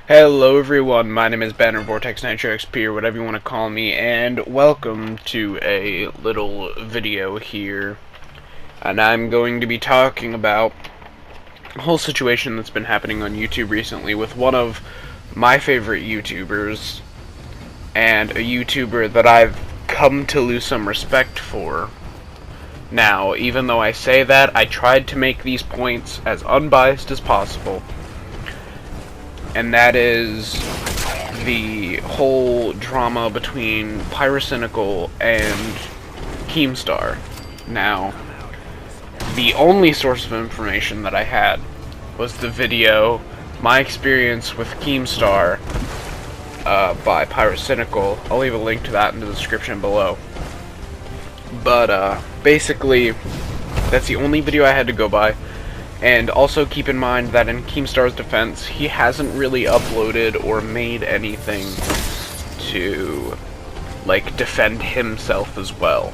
Hello everyone, my name is Banner Vortex Nitro XP, or whatever you want to call me, and welcome to a little video here. And I'm going to be talking about a whole situation that's been happening on YouTube recently with one of my favorite YouTubers, and a YouTuber that I've come to lose some respect for. Now, even though I say that, I tried to make these points as unbiased as possible. And that is the whole drama between Pyrocynical and Keemstar. Now, the only source of information that I had was the video, My Experience with Keemstar, by Pyrocynical. I'll leave a link to that in the description below. But, basically, that's the only video I had to go by. And also keep in mind that in Keemstar's defense, he hasn't really uploaded or made anything to, like, defend himself as well.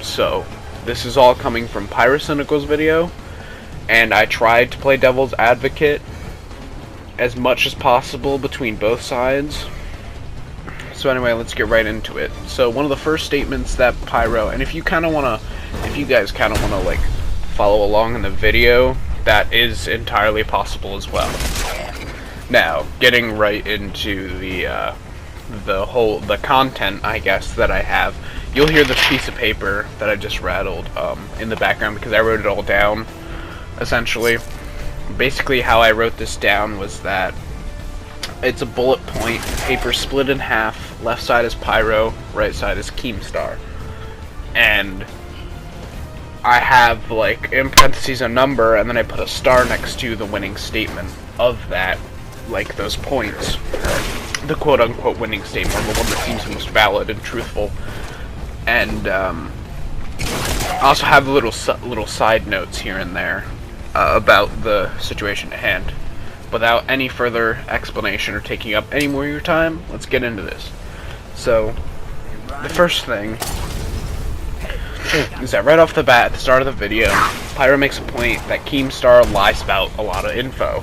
So, this is all coming from Pyrocynical's video, and I tried to play devil's advocate as much as possible between both sides. So anyway, let's get right into it. So one of the first statements that Pyro, and if you guys kind of want to like follow along in the video, that is entirely possible as well. Now, getting right into the content, I guess, that I have, you'll hear this piece of paper that I just rattled in the background because I wrote it all down, essentially. Basically, how I wrote this down was that it's a bullet point, paper split in half, left side is Pyro, right side is Keemstar. And I have, like, in parentheses a number, and then I put a star next to the winning statement of that, like, those points. The quote-unquote winning statement, or the one that seems most valid and truthful. And, I also have little side notes here and there about the situation at hand. Without any further explanation or taking up any more of your time, let's get into this. So, the first thing is that right off the bat, at the start of the video, Pyro makes a point that Keemstar lies about a lot of info.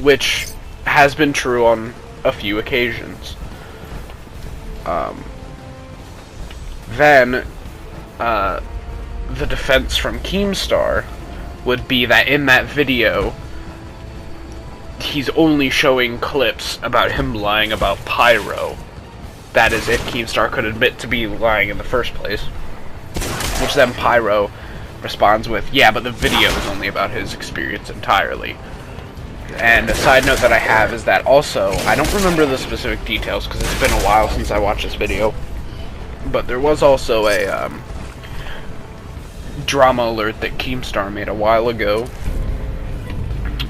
Which has been true on a few occasions. Then, the defense from Keemstar would be that in that video, he's only showing clips about him lying about Pyro. That is, if Keemstar could admit to be lying in the first place. Which then Pyro responds with, yeah, but the video is only about his experience entirely. And a side note that I have is that also, I don't remember the specific details because it's been a while since I watched this video, but there was also a drama alert that Keemstar made a while ago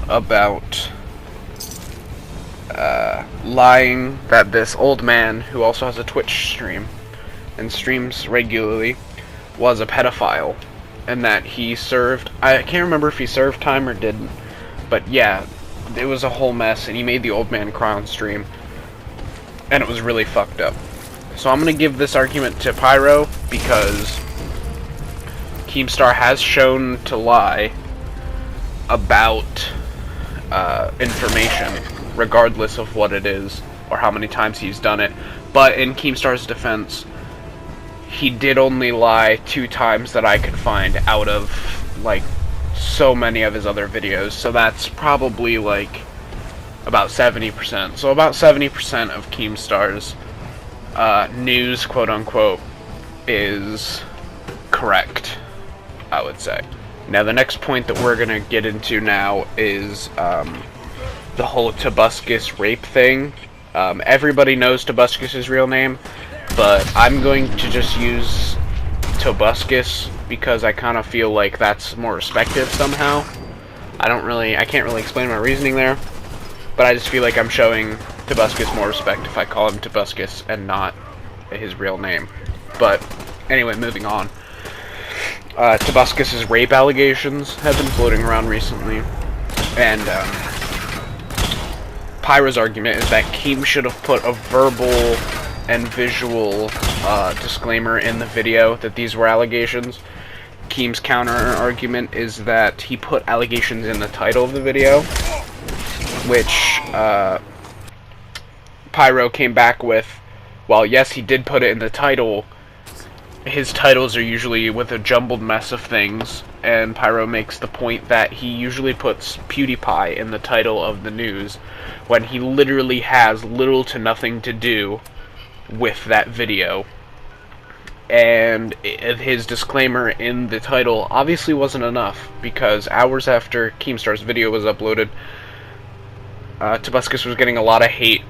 about lying that this old man, who also has a Twitch stream and streams regularly, was a pedophile, and that he served, I can't remember if he served time or didn't, but yeah, it was a whole mess, and he made the old man cry on stream, and it was really fucked up. So I'm gonna give this argument to Pyro, because Keemstar has shown to lie about information, regardless of what it is, or how many times he's done it. But in Keemstar's defense, he did only lie 2 times that I could find out of, like, so many of his other videos. So that's probably, like, about 70%. So about 70% of Keemstar's news, quote-unquote, is correct, I would say. Now, the next point that we're gonna get into now is, the whole Tobuscus rape thing. Everybody knows Tobuscus' real name, but I'm going to just use Tobuscus because I kind of feel like that's more respective somehow. I can't really explain my reasoning there, but I just feel like I'm showing Tobuscus more respect if I call him Tobuscus and not his real name. But anyway, moving on. Tobuscus' rape allegations have been floating around recently, and Pyro's argument is that Keem should have put a verbal and visual disclaimer in the video that these were allegations. Keem's counter argument is that he put allegations in the title of the video, which Pyro came back with. While yes, he did put it in the title, his titles are usually with a jumbled mess of things, and Pyro makes the point that he usually puts PewDiePie in the title of the news when he literally has little to nothing to do with that video. And his disclaimer in the title obviously wasn't enough, because hours after Keemstar's video was uploaded, Tobuscus was getting a lot of hate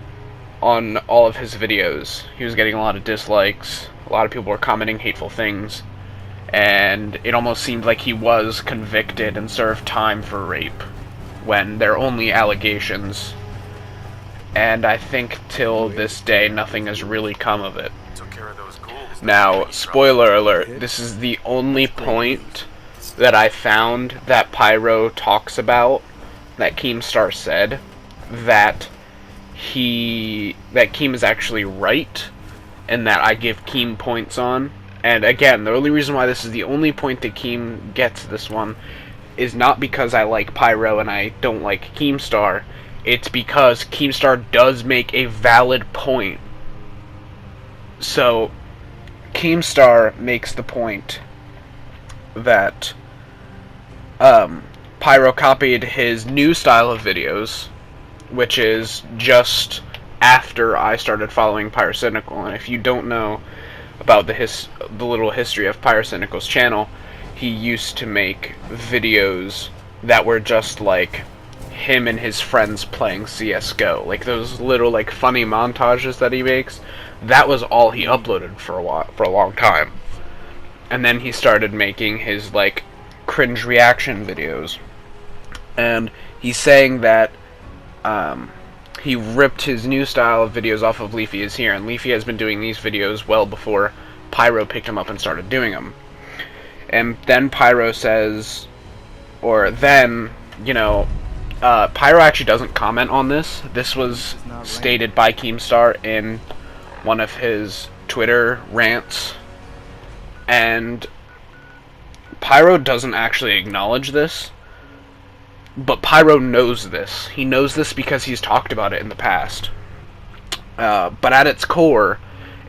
on all of his videos. He was getting a lot of dislikes, a lot of people were commenting hateful things, and it almost seemed like he was convicted and served time for rape, when they're only allegations. And I think till this day nothing has really come of it. Now, spoiler alert, this is the only point that I found that Pyro talks about, that Keemstar said, that Keem is actually right, and that I give Keem points on. And again, the only reason why this is the only point that Keem gets this one is not because I like Pyro and I don't like Keemstar. It's because Keemstar does make a valid point. So, Keemstar makes the point that Pyro copied his new style of videos, which is just after I started following Pyrocynical. And if you don't know about the little history of Pyrocynical's channel, he used to make videos that were just like him and his friends playing CSGO, like those little like funny montages that he makes. That was all he uploaded for a long time. And then he started making his like cringe reaction videos, and he's saying that he ripped his new style of videos off of Leafy Is Here, and Leafy has been doing these videos well before Pyro picked him up and started doing them. And then Pyro says, or then, you know, Pyro actually doesn't comment on this. This was stated by Keemstar in one of his Twitter rants, and Pyro doesn't actually acknowledge this, but Pyro knows this. He knows this because he's talked about it in the past. But at its core,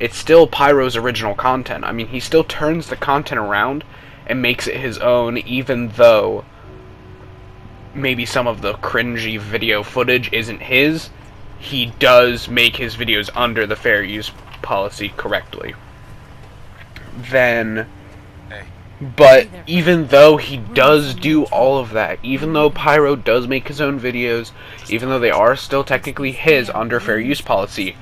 it's still Pyro's original content. I mean, he still turns the content around and makes it his own, even though maybe some of the cringy video footage isn't his. He does make his videos under the fair use policy correctly. But even though he does do all of that, even though Pyro does make his own videos, even though they are still technically his under fair use policy,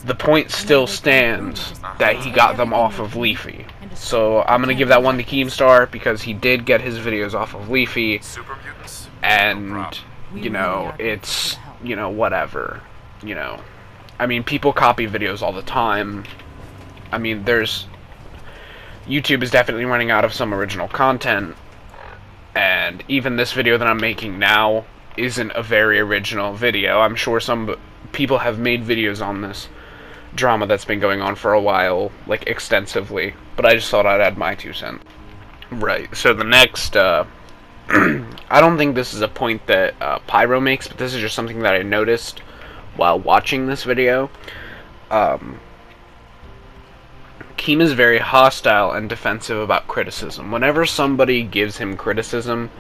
the point still stands that he got them off of Leafy. So I'm going to give that one to Keemstar, because he did get his videos off of Leafy, and, you know, it's, you know, whatever, you know. I mean, people copy videos all the time. I mean, YouTube is definitely running out of some original content, and even this video that I'm making now isn't a very original video. I'm sure some people have made videos on this drama that's been going on for a while, like extensively, but I just thought I'd add my 2 cents. Right, so the next, I don't think this is a point that Pyro makes, but this is just something that I noticed while watching this video. Keem is very hostile and defensive about criticism. Whenever somebody gives him criticism,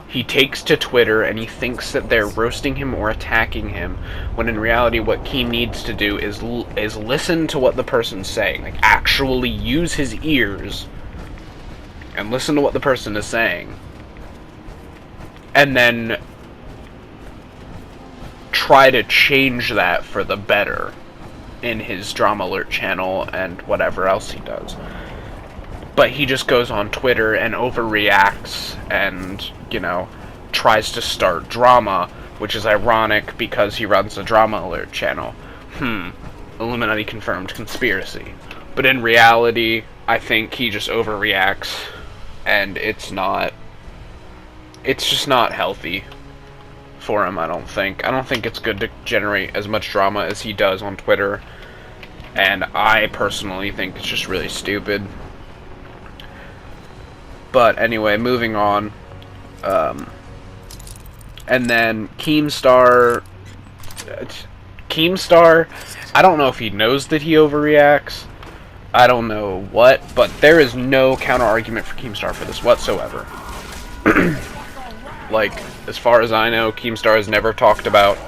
he takes to Twitter and he thinks that they're roasting him or attacking him, when in reality what Keem needs to do is listen to what the person's saying. Like, actually use his ears and listen to what the person is saying, and then try to change that for the better in his Drama Alert channel and whatever else he does. But he just goes on Twitter and overreacts and, you know, tries to start drama, which is ironic because he runs the Drama Alert channel. Illuminati confirmed conspiracy. But in reality, I think he just overreacts, and it's just not healthy for him, I don't think. I don't think it's good to generate as much drama as he does on Twitter, and I personally think it's just really stupid. But anyway, moving on. And then Keemstar, I don't know if he knows that he overreacts. I don't know what, but there is no counter argument for Keemstar for this whatsoever. Like, as far as I know, Keemstar has never talked about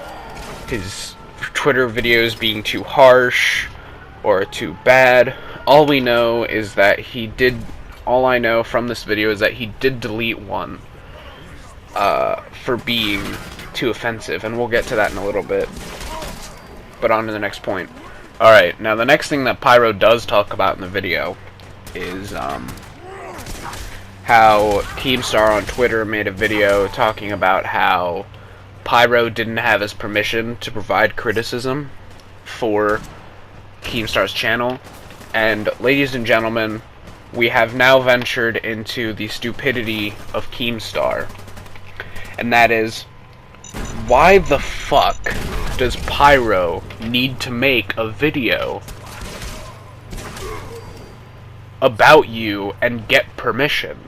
his Twitter videos being too harsh or too bad. All we know is that he did. All I know from this video is that he did delete one for being too offensive, and we'll get to that in a little bit. But on to the next point. Alright, now the next thing that Pyro does talk about in the video is how Keemstar on Twitter made a video talking about how Pyro didn't have his permission to provide criticism for Keemstar's channel. And ladies and gentlemen, we have now ventured into the stupidity of Keemstar. And that is, why the fuck does Pyro need to make a video about you and get permission?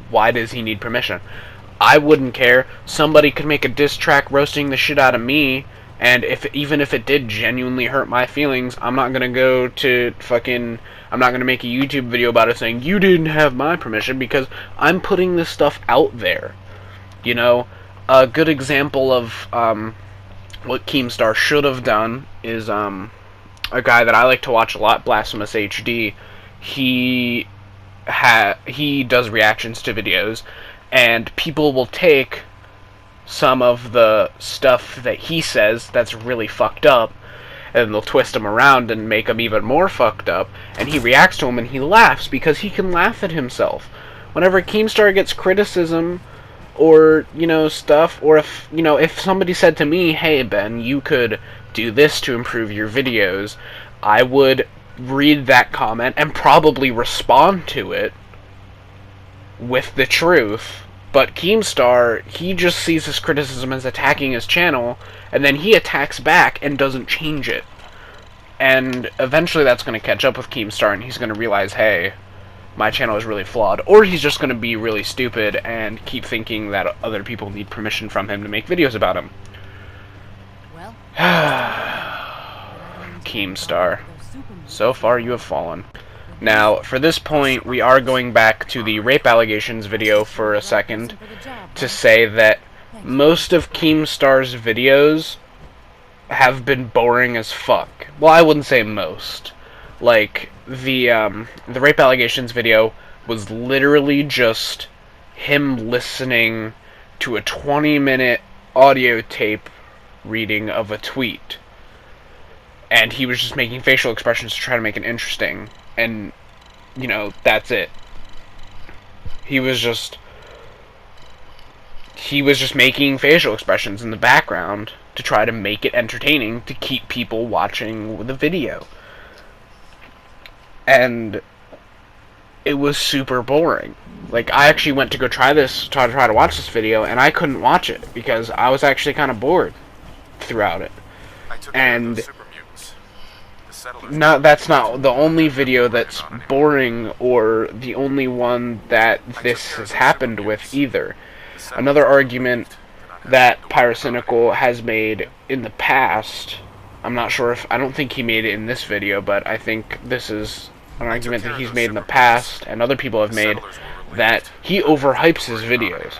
Why does he need permission? I wouldn't care. Somebody could make a diss track roasting the shit out of me, and even if it did genuinely hurt my feelings, I'm not gonna go to I'm not gonna make a YouTube video about it saying, you didn't have my permission, because I'm putting this stuff out there. You know, a good example of what Keemstar should have done is a guy that I like to watch a lot, Blasphemous HD. He does reactions to videos, and people will take some of the stuff that he says that's really fucked up, and they'll twist them around and make them even more fucked up, and he reacts to them and he laughs because he can laugh at himself. Whenever Keemstar gets criticism or, you know, stuff, or if somebody said to me, hey Ben, you could do this to improve your videos, I would read that comment and probably respond to it with the truth. But Keemstar, he just sees his criticism as attacking his channel, and then he attacks back and doesn't change it. And eventually that's going to catch up with Keemstar, and he's going to realize, hey, my channel is really flawed. Or he's just going to be really stupid and keep thinking that other people need permission from him to make videos about him. Well, Keemstar, so far you have fallen. Now, for this point, we are going back to the rape allegations video for a second to say that most of Keemstar's videos have been boring as fuck. Well, I wouldn't say most. Like, the rape allegations video was literally just him listening to a 20-minute audio tape reading of a tweet. And he was just making facial expressions to try to make it interesting. And, you know, that's it. He was just making facial expressions in the background to try to make it entertaining to keep people watching the video. And it was super boring. Like, I actually went to go try to watch this video, and I couldn't watch it because I was actually kind of bored throughout it. And that's not the only video that's boring or the only one that this has happened with either. Another argument that Pyrocynical has made in the past, I don't think he made it in this video, but I think this is an argument that he's made in the past and other people have made, that he overhypes his videos.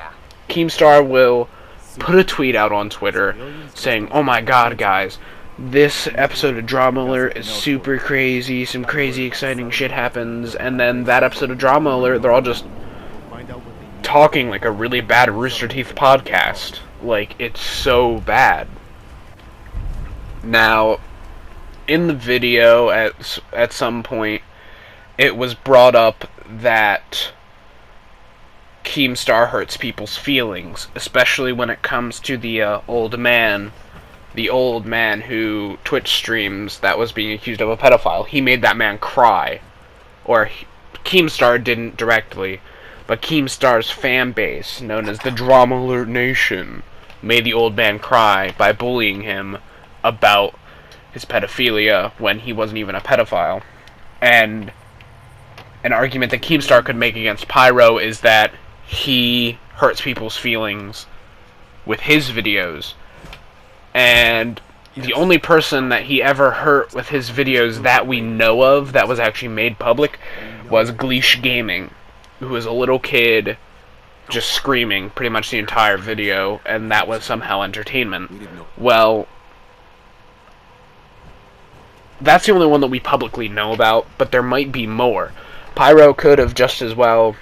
Keemstar will put a tweet out on Twitter saying, oh my god guys, this episode of Drama Alert is super crazy, some crazy exciting shit happens, and then that episode of Drama Alert, they're all just talking like a really bad Rooster Teeth podcast. Like, it's so bad. Now, in the video, at some point, it was brought up that Keemstar hurts people's feelings, especially when it comes to the old man who Twitch streams that was being accused of a pedophile. He made that man cry. Or, Keemstar didn't directly, but Keemstar's fan base, known as the Drama Alert Nation, made the old man cry by bullying him about his pedophilia when he wasn't even a pedophile. And an argument that Keemstar could make against Pyro is that he hurts people's feelings with his videos. And the only person that he ever hurt with his videos that we know of that was actually made public was Gleesh Gaming, who was a little kid just screaming pretty much the entire video, and that was somehow entertainment. Well, that's the only one that we publicly know about, but there might be more. Pyro could have just as well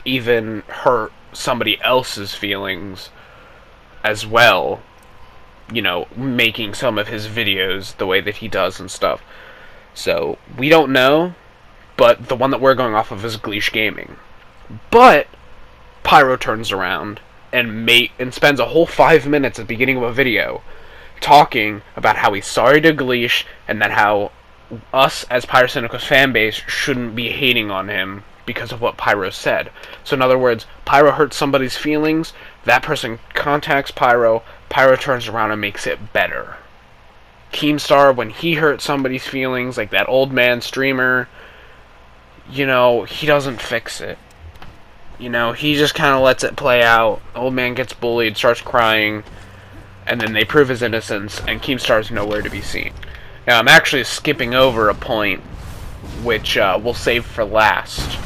even hurt somebody else's feelings as well, you know, making some of his videos the way that he does and stuff. So, we don't know, but the one that we're going off of is Gleesh Gaming. But Pyro turns around and spends a whole 5 minutes at the beginning of a video talking about how he's sorry to Gleesh, and that how us as Pyrocynical's fanbase shouldn't be hating on him because of what Pyro said. So in other words, Pyro hurts somebody's feelings, that person contacts Pyro, Pyro turns around and makes it better. Keemstar, when he hurts somebody's feelings, like that old man streamer, you know, he doesn't fix it. You know, he just kind of lets it play out. The old man gets bullied, starts crying, and then they prove his innocence, and Keemstar's nowhere to be seen. Now, I'm actually skipping over a point, which we'll save for last.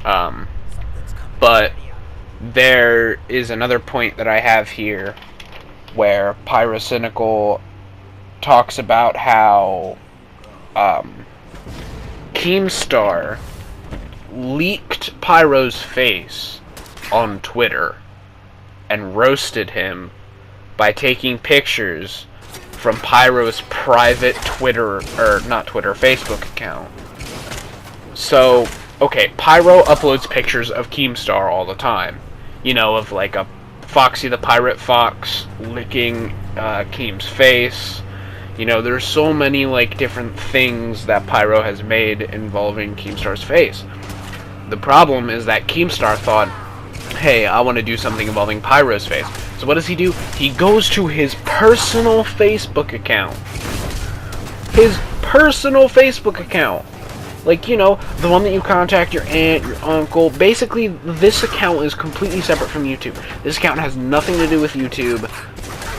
But there is another point that I have here, where Pyrocynical talks about how Keemstar leaked Pyro's face on Twitter and roasted him by taking pictures from Pyro's private Facebook account. So, okay, Pyro uploads pictures of Keemstar all the time. You know, of like a Foxy the Pirate Fox licking Keem's face. You know, there's so many like different things that Pyro has made involving Keemstar's face. The problem is that Keemstar thought, hey, I want to do something involving Pyro's face. So what does he do? He goes to his personal Facebook account. His personal Facebook account. Like, you know, the one that you contact your aunt, your uncle. Basically, this account is completely separate from YouTube. This account has nothing to do with YouTube.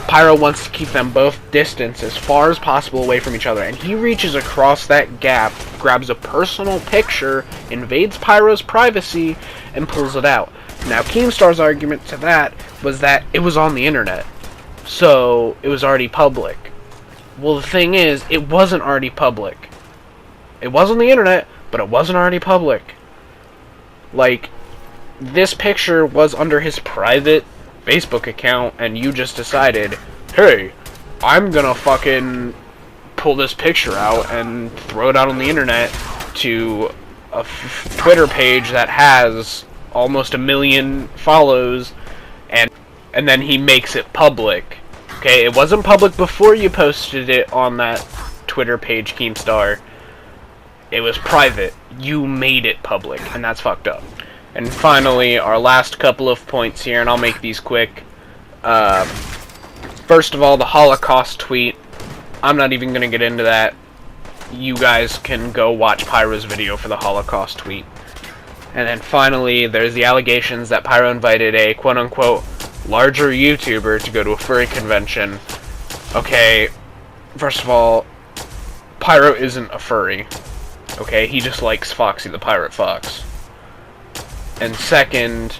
Pyro wants to keep them both distanced as far as possible away from each other, and he reaches across that gap, grabs a personal picture, invades Pyro's privacy, and pulls it out. Now, Keemstar's argument to that was that it was on the internet, so it was already public. Well, the thing is, it wasn't already public. It was on the internet, but it wasn't already public. Like, this picture was under his private Facebook account, and you just decided, hey, I'm gonna fucking pull this picture out and throw it out on the internet to a Twitter page that has almost 1 million follows, and then he makes it public. Okay, it wasn't public before you posted it on that Twitter page, Keemstar. It was private. You made it public, and that's fucked up. And finally, our last couple of points here, and I'll make these quick. First of all, the Holocaust tweet. I'm not even going to get into that. You guys can go watch Pyro's video for the Holocaust tweet. And then finally, there's the allegations that Pyro invited a quote-unquote larger YouTuber to go to a furry convention. Okay, first of all, Pyro isn't a furry. Okay, he just likes Foxy the Pirate Fox. And second,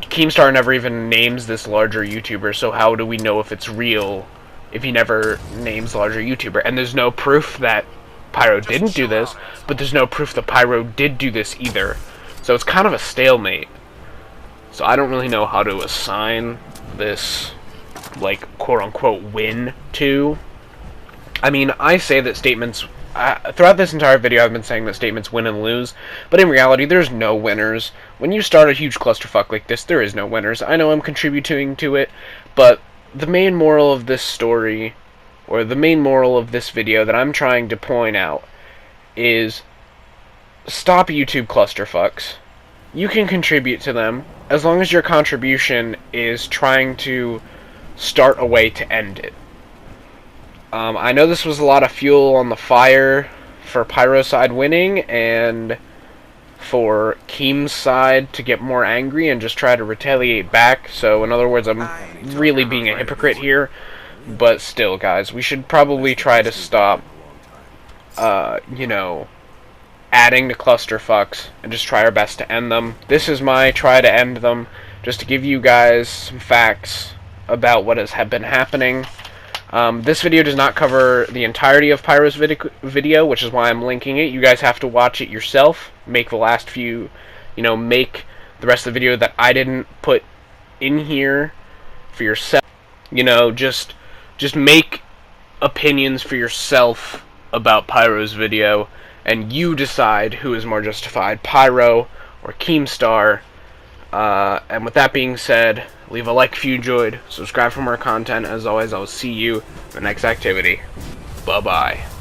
Keemstar never even names this larger YouTuber, so how do we know if it's real if he never names larger YouTuber? And there's no proof that Pyro didn't do this, but there's no proof that Pyro did do this either. So it's kind of a stalemate. So I don't really know how to assign this, like, quote-unquote win to. I mean, I say that statements... throughout this entire video, I've been saying that statements win and lose, but in reality, there's no winners. When you start a huge clusterfuck like this, there is no winners. I know I'm contributing to it, but the main moral of this story, or the main moral of this video that I'm trying to point out, is stop YouTube clusterfucks. You can contribute to them, as long as your contribution is trying to start a way to end it. I know this was a lot of fuel on the fire for Pyro side winning, and for Keem's side to get more angry and just try to retaliate back. So in other words, I'm really being a hypocrite here. But still, guys, we should probably try to stop, you know, adding to clusterfucks and just try our best to end them. This is my try to end them, just to give you guys some facts about what has been happening. This video does not cover the entirety of Pyro's video, which is why I'm linking it. You guys have to watch it yourself, make the last few, make the rest of the video that I didn't put in here for yourself. Just make opinions for yourself about Pyro's video, and you decide who is more justified, Pyro or Keemstar. And with that being said, leave a like if you enjoyed, subscribe for more content. As always, I will see you in the next activity. Bye-bye.